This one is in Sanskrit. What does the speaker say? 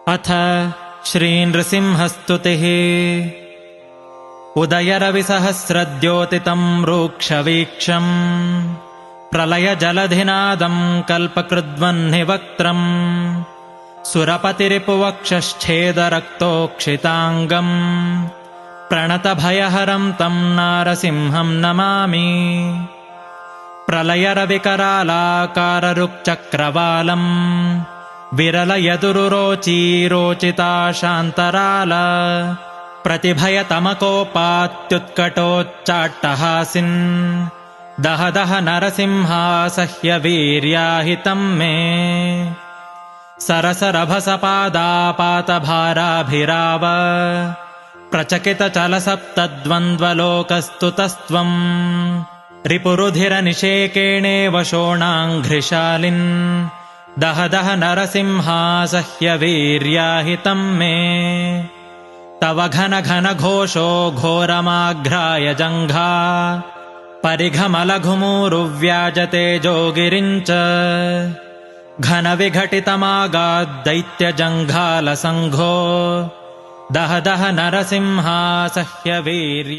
अथ श्रीनृसिंहस्तुतिः। उदयरविसहस्रद्योतितं रूक्षवीक्षम् प्रलयजलधिनादम् कल्पकृद्वह्निवक्त्रम् सुरपतिरिपुवक्षश्छेदरक्तोक्षिताङ्गम् प्रणतभयहरं तं नारसिंहं नमामि। प्रलयरविकरालाकाररुक्चक्रवालम् विरलयदुरुरोचीरोचिता शान्तराल प्रतिभयतमकोपात्युत्कटोच्चाट्टहासिन् दह दह नरसिंहासह्यवीर्याहितं मे। सरसरभसपादापातभाराभिराव प्रचकितचलसप्तद्वन्द्वलोकस्तुतस्त्वम् रिपुरुधिरनिषेकेणेव शोणाङ्घ्रिशालिन् दह दह नरसिंहासह्यवीर्याहितं मे। तव घन घन घोषो घोरमाघ्राय जङ्घा परिघमलघुमूरुव्याजतेजोगिरिञ्च घनविघटितमागाद्दैत्यजङ्घालसङ्घो दह दह नरसिंहासह्यवीर्य।